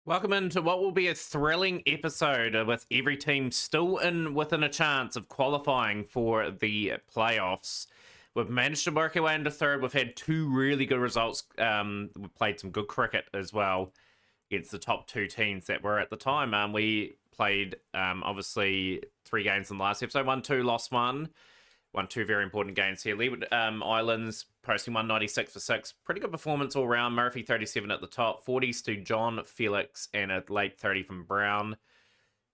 Welcome into what will be a thrilling episode with every team still within a chance of qualifying for the playoffs. We've managed to work our way into third. We've had two really good results. We've played some good cricket as well against the top two teams that were at the time. We played, obviously, 3 games in the last episode. 1-2, lost 1. Won 2 very important games here. Leeward Islands posting 196 for 6. Pretty good performance all round. Murphy 37 at the top. 40s to John, Felix, and a late 30 from Brown.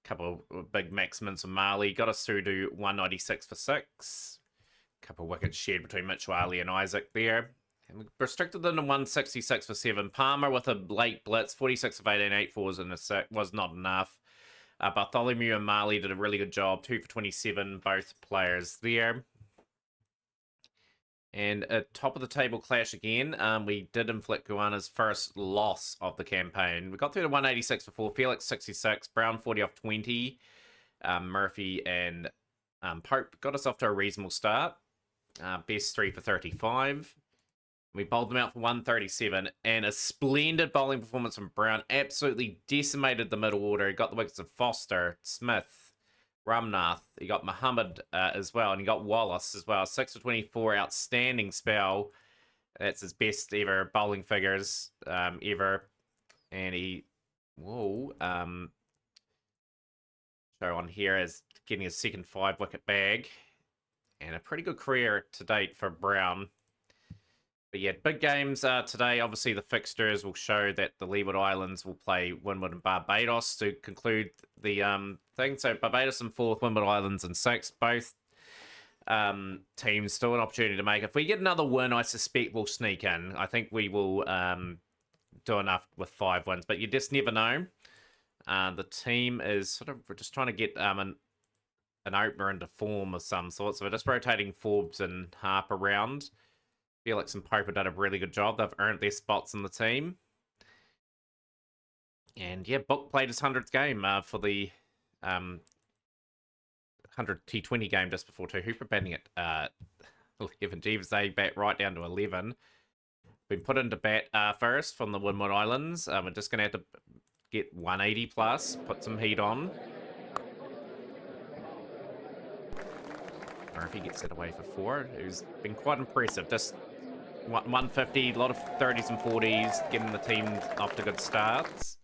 Couple of big maximums from Marley. Got us through to 196 for 6. Couple of wickets shared between Mitchell, Ali, and Isaac there. And we restricted them to 166 for 7. Palmer with a late blitz. 46 of 18, 8 fours and a 6. Was not enough. Bartholomew and Marley did a really good job. 2 for 27, both players there. And a top of the table clash again. We did inflict Guana's first loss of the campaign. We got through to 186 for 4. Felix 66. Brown 40 off 20. Murphy and Pope got us off to a reasonable start. Best 3 for 35. We bowled them out for 137. And a splendid bowling performance from Brown. Absolutely decimated the middle order. He got the wickets of Foster, Smith, Ramnath. He got Muhammad as well, and he got Wallace as well. 6 for 24, outstanding spell. That's his best ever bowling figures ever. And he will show on here as getting his second 5-wicket bag. And a pretty good career to date for Brown. But yeah, big games today. Obviously, the fixtures will show that the Leeward Islands will play Windward and Barbados to conclude the thing. So Barbados in 4th, Windward Islands in 6th. Both teams still an opportunity to make. If we get another win, I suspect we'll sneak in. I think we will do enough with 5 wins, but you just never know. The team is sort of, we're just trying to get an opener into form of some sort. So we're just rotating Forbes and Harp around. Felix and Pope did a really good job. They've earned their spots in the team. And yeah, Book played his 100th game for the 100 T20 game just before 2. Hooper batting at 11. Jeeves, they bat right down to 11. Been put into bat first from the Windward Islands. We're just going to have to get 180 plus, put some heat on. Murphy gets that away for 4, who's been quite impressive. Just 150, a lot of 30s and 40s, getting the team off to good starts.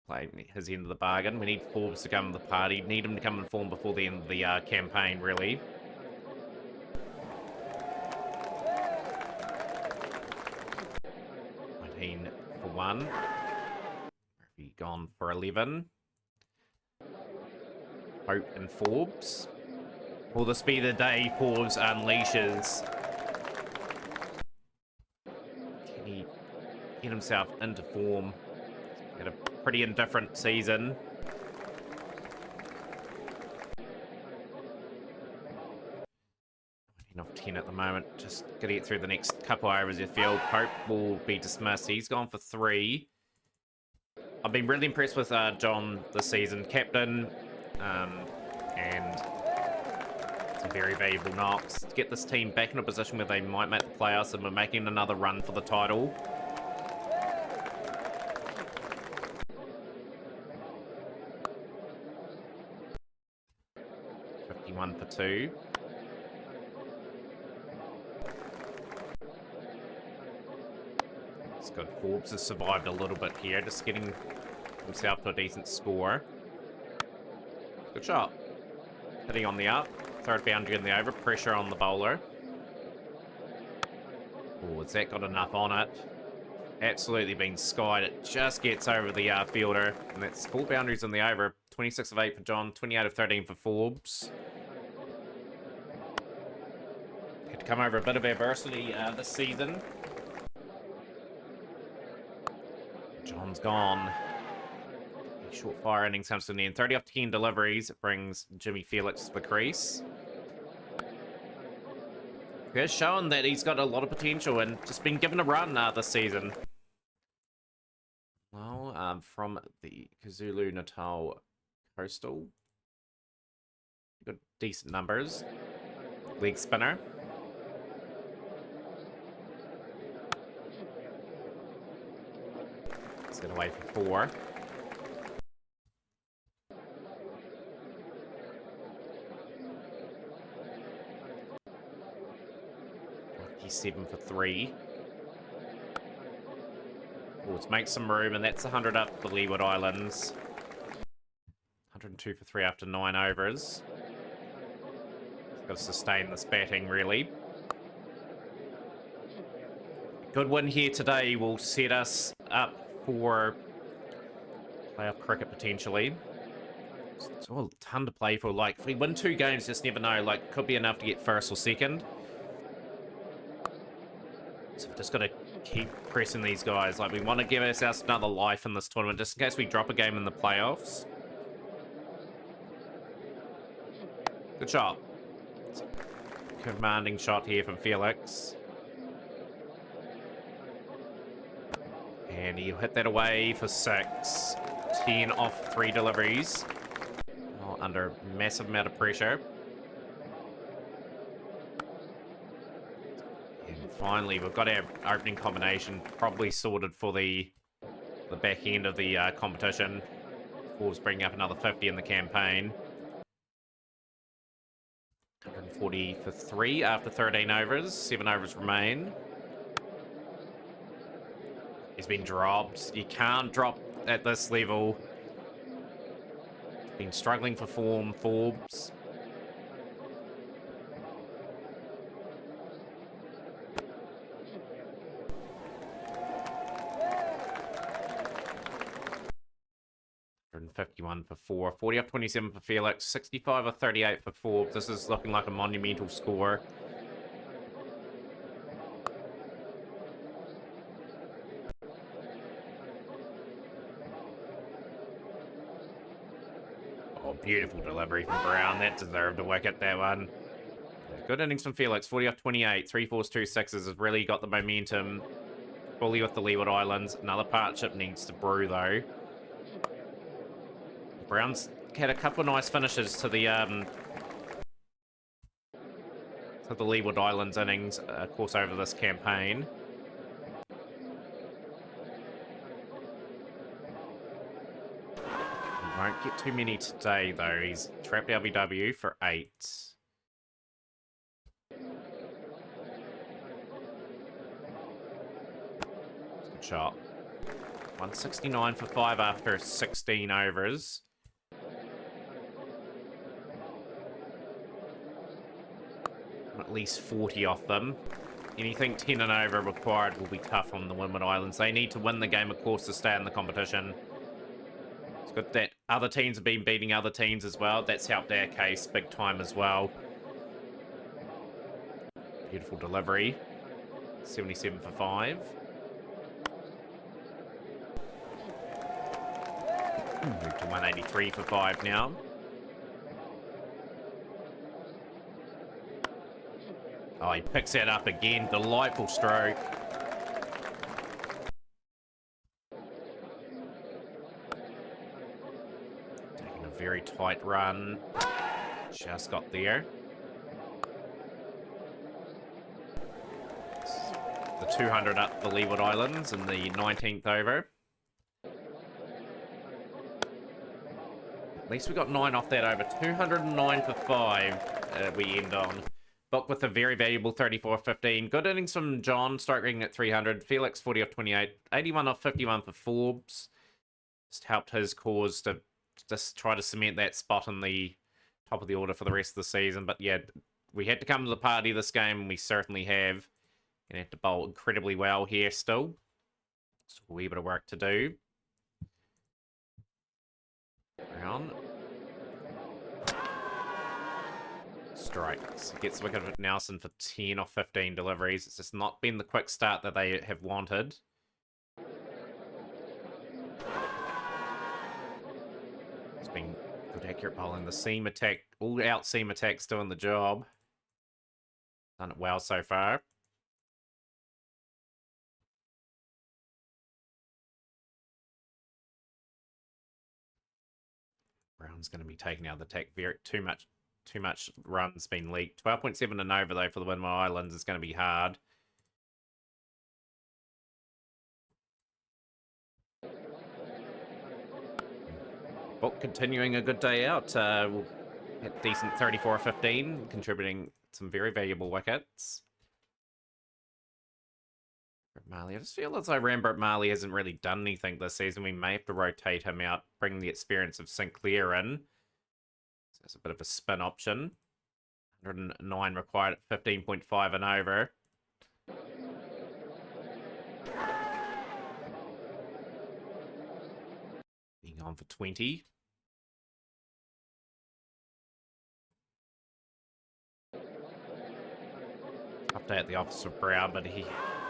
Playing his end of the bargain. We need Forbes to come to the party. Need him to come in form before the end of the campaign, really. For 1. Murphy gone for 11. Hope and Forbes. Will this be the day Forbes unleashes? Can he get himself into form? Had a pretty indifferent season. Off 10 at the moment. Just gonna get through the next couple overs. You feel Pope will be dismissed. He's gone for 3. I've been really impressed with John this season, captain, and some very valuable knocks to get this team back in a position where they might make the playoffs, and we're making another run for the title. For 2. It's good. Forbes has survived a little bit here, just getting himself to a decent score. Good shot. Hitting on the up. 3rd boundary in the over. Pressure on the bowler. Oh, has that got enough on it? Absolutely been skied. It just gets over the fielder. And that's 4 boundaries in the over. 26 of 8 for John. 28 of 13 for Forbes. Had to come over a bit of adversity this season. John's gone. Short fire innings comes to the end. 30 off 10 deliveries. It brings Jimmy Felix to the crease. He has shown that he's got a lot of potential and just been given a run this season. Well, from the KwaZulu-Natal Coastal. Got decent numbers. Leg spinner. Let's get away for 4. 87 for 3. Let's make some room, and that's 100 up for the Leeward Islands. 102 for 3 after 9 overs. Got to sustain this batting, really. Good win here today will set us up for playoff cricket potentially. It's all a ton to play for. Like, if we win 2 games, just never know. Like, could be enough to get first or second. So we've just got to keep pressing these guys. Like, we want to give ourselves another life in this tournament, just in case we drop a game in the playoffs. Good shot. Commanding shot here from Felix. And he'll hit that away for 6. 10 off 3 deliveries. Oh, under a massive amount of pressure. And finally, we've got our opening combination probably sorted for the back end of the competition. Forbes bringing up another 50 in the campaign. 140 for 3 after 13 overs. 7 overs remain. He's been dropped. You can't drop at this level. Been struggling for form, Forbes. $151 for 4. 40 up 27 for Felix. 65 or 38 for Forbes. This is looking like a monumental score. Oh, beautiful delivery from Brown. That deserved a wicket, that one. Good innings from Felix. 40 off 28. 3 4s, 2 6s has really got the momentum. Fully with the Leeward Islands. Another partnership needs to brew, though. Brown's had a couple of nice finishes to the Leeward Islands innings, of course, over this campaign. He won't get too many today, though. He's trapped LBW for 8. Good shot. 169 for 5 after 16 overs. At least 40 off them. Anything 10 and over required will be tough on the Leeward Islands. They need to win the game, of course, to stay in the competition. It's good that other teams have been beating other teams as well. That's helped our case big time as well. Beautiful delivery. 77 for 5. Move to 183 for 5 now. Oh, he picks that up again. Delightful stroke. Taking a very tight run. Just got there. The 200 up the Leeward Islands in the 19th over. At least we got 9 off that over. 209 for 5 we end on. Book with a very valuable 34-15. Good innings from John, strike rating at 300. Felix, 40 off 28. 81 off 51 for Forbes. Just helped his cause to just try to cement that spot in the top of the order for the rest of the season. But yeah, we had to come to the party this game, and we certainly have. Gonna have to bowl incredibly well here still. Still a wee bit of work to do. Brown. Strikes. Gets the wicket of Nelson for 10 off 15 deliveries. It's just not been the quick start that they have wanted. It's been good accurate bowling. The seam attack, all out seam attacks doing the job. Done it well so far. Brown's going to be taking out the attack very too much runs been leaked. 12.7 and over, though, for the Leeward Islands is going to be hard. But continuing a good day out. We'll hit decent 34-15, contributing some very valuable wickets. Marley. I just feel as though Rambert Marley hasn't really done anything this season. We may have to rotate him out, bring the experience of Sinclair in. So that's a bit of a spin option. 109 required at 15.5 and over. Being on for 20. Tough day at the office for Brown, but he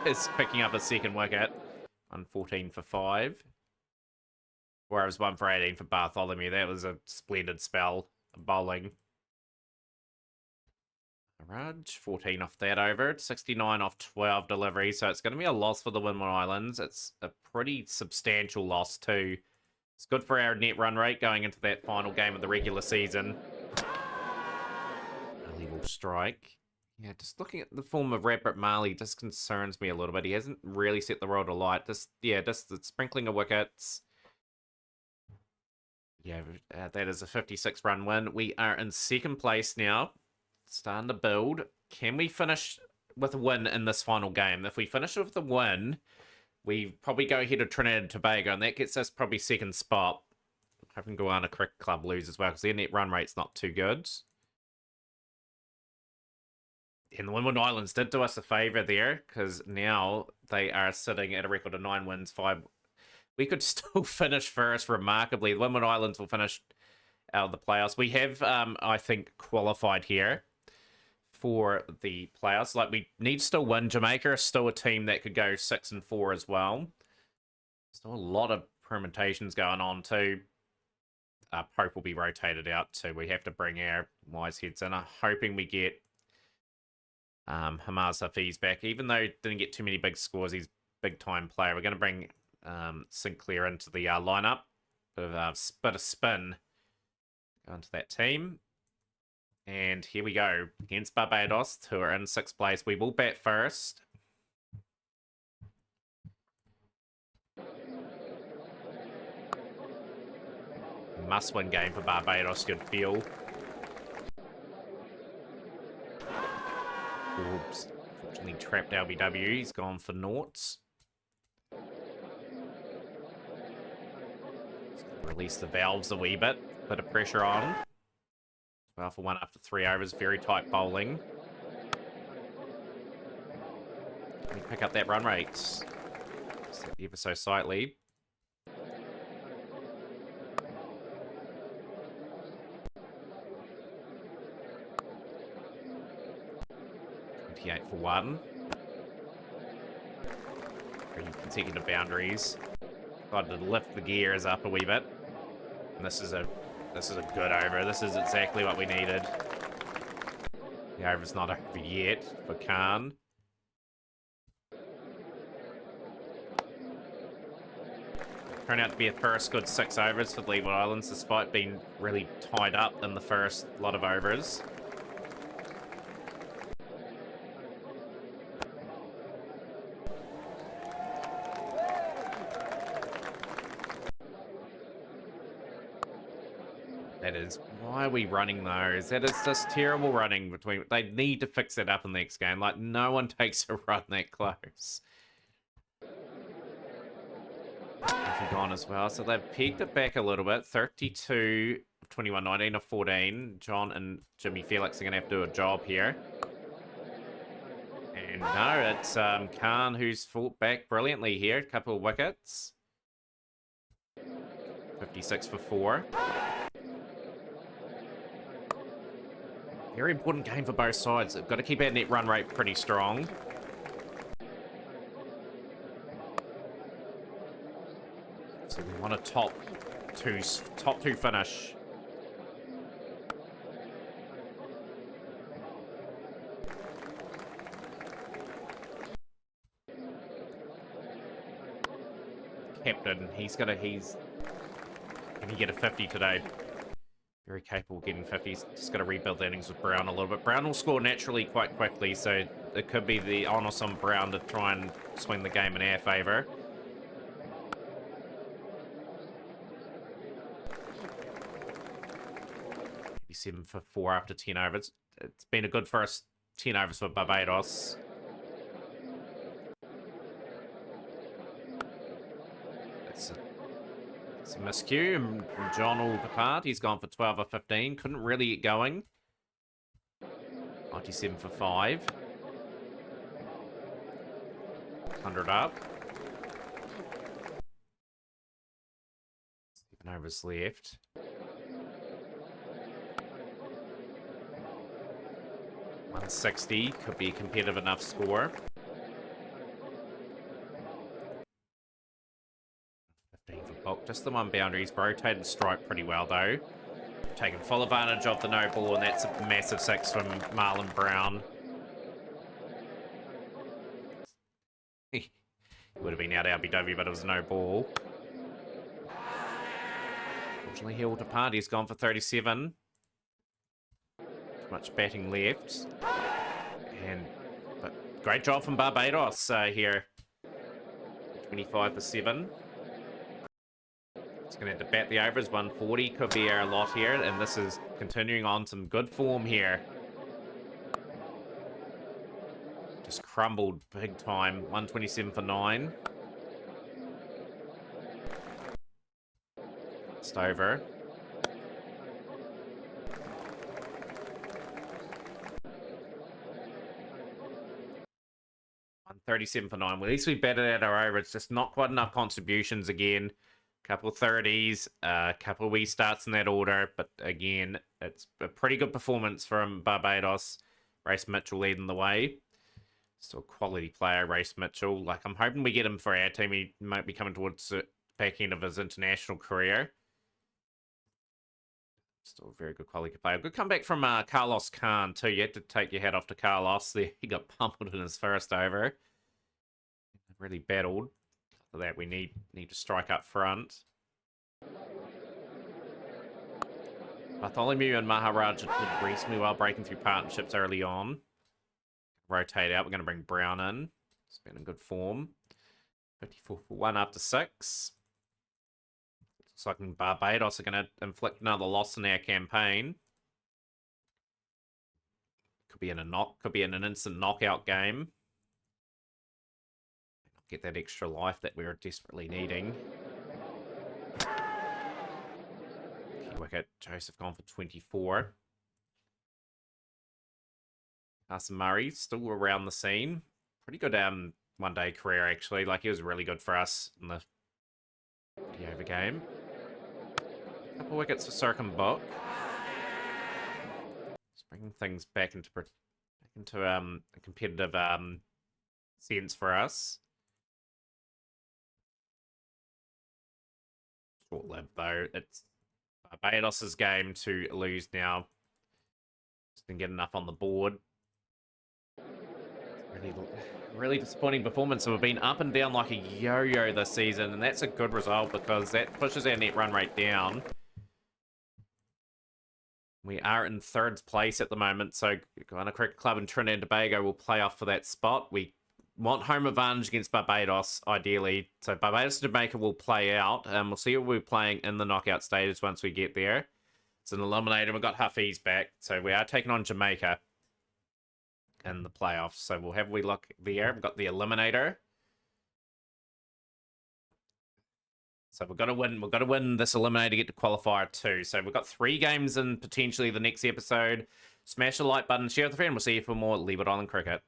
is picking up a second wicket. 114 for 5. Whereas 1 for 18 for Bartholomew. That was a splendid spell of bowling. Raj, 14 off that over. 69 off 12 delivery. So it's going to be a loss for the Windward Islands. It's a pretty substantial loss too. It's good for our net run rate going into that final game of the regular season. Illegal strike. Yeah, just looking at the form of Rambert Marley just concerns me a little bit. He hasn't really set the world alight. Just the sprinkling of wickets. Yeah, that is a 56-run win. We are in second place now. Starting to build. Can we finish with a win in this final game? If we finish with a win, we probably go ahead of Trinidad and Tobago, and that gets us probably second spot. Hoping Guyana Cricket Club lose as well, because their net run rate's not too good. And the Windward Islands did do us a favour there, because now they are sitting at a record of 9 wins, 5. We could still finish first remarkably. The Windward Islands will finish out of the playoffs. We have, I think, qualified here for the playoffs. Like, we need to still win. Jamaica is still a team that could go 6 and 4 as well. Still a lot of permutations going on too. Pope will be rotated out too. We have to bring our wise heads in. I'm hoping we get Hamaz Hafiz back. Even though he didn't get too many big scores, he's a big-time player. We're going to bring Sinclair into the lineup. Bit of spin onto that team. And here we go. Against Barbados, who are in 6th place. We will bat first. Must-win game for Barbados, you'd feel. Forbes, fortunately, trapped LBW. He's gone for noughts. Release the valves a wee bit. Bit of pressure on. 12 for 1 after 3 overs. Very tight bowling. Can we pick up that run rate? Ever so slightly. For 1. 3 consecutive boundaries. Got to lift the gears up a wee bit. And this is a good over. This is exactly what we needed. The over's not over yet for Khan. Turned out to be a first good 6 overs for the Leeward Islands, despite being really tied up in the first lot of overs. That is, why are we running those? That is just terrible running between. They need to fix it up in the next game. Like, no one takes a run that close. Have gone as well. So they've peaked it back a little bit. 32 of 21, 19 of 14. John and Jimmy Felix are going to have to do a job here. And no, it's Khan who's fought back brilliantly here. A couple of wickets. 56 for 4. Very important game for both sides. They've got to keep our net run rate pretty strong. So we want a top two finish. Captain, can he get a 50 today? Very capable of getting 50s. Just got to rebuild the innings with Brown a little bit. Brown will score naturally quite quickly, so it could be the onus on Brown to try and swing the game in our favour. Maybe 7 for 4 after 10 overs. It's been a good first 10 overs for Barbados. It's a miscue, and John will depart. He's gone for 12 or 15. Couldn't really get going. 97 for 5. 100 up. 7 overs left. $160 could be a competitive enough score. 15 for Book. Just the one boundary. He's rotated strike pretty well though. Taking full advantage of the no ball, and that's a massive 6 from Marlon Brown. He would have been out RBW, but it was no ball. Unfortunately, he'll depart. He's gone for 37. Too much batting left. But great job from Barbados here. 25 for 7. It's going to have to bat the overs. 140 could be our lot here, and this is continuing on some good form here. Just crumbled big time. 127 for 9. Just over. 137 for 9. Well, at least we batted at our over. It's just not quite enough contributions again. Couple 30s, couple wee starts in that order, but again, it's a pretty good performance from Barbados. Race Mitchell leading the way. Still a quality player, Race Mitchell. Like, I'm hoping we get him for our team. He might be coming towards the back end of his international career. Still a very good quality player. Good comeback from Carlos Khan, too. You had to take your hat off to Carlos there. He got pummeled in his first over. Really battled. For that, we need to strike up front. Bartholomew and Maharaj did reasonably well breaking through partnerships early on. Rotate out. We're going to bring Brown in. He's been in good form. 54 for 1 after 6. Looks like Barbados are going to inflict another loss in our campaign. Could be in an instant knockout game. Get that extra life that we're desperately needing. Key wicket, Joseph gone for 24. Carson Murray still around the scene. Pretty good one-day career, actually. Like, he was really good for us in the over game. Couple wickets for Circumbook. Just bringing things back into a competitive sense for us. Short-lived, though. It's Barbados' game to lose now. Just didn't get enough on the board. Really disappointing performance. So we've been up and down like a yo-yo this season, and that's a good result because that pushes our net run rate down. We are in 3rd place at the moment, so Guyana Cricket Club and Trinidad and Tobago will play off for that spot. We want home advantage against Barbados, ideally. So Barbados and Jamaica will play out. We'll see what we're playing in the knockout stages once we get there. It's an eliminator. We've got Hafiz back. So we are taking on Jamaica in the playoffs. So we'll have a wee look there. We've got the eliminator. So we've got to win. We've got to win this eliminator to get to qualifier 2. So we've got 3 games in potentially the next episode. Smash the like button, share with a friend. We'll see you for more Leeward Island Cricket.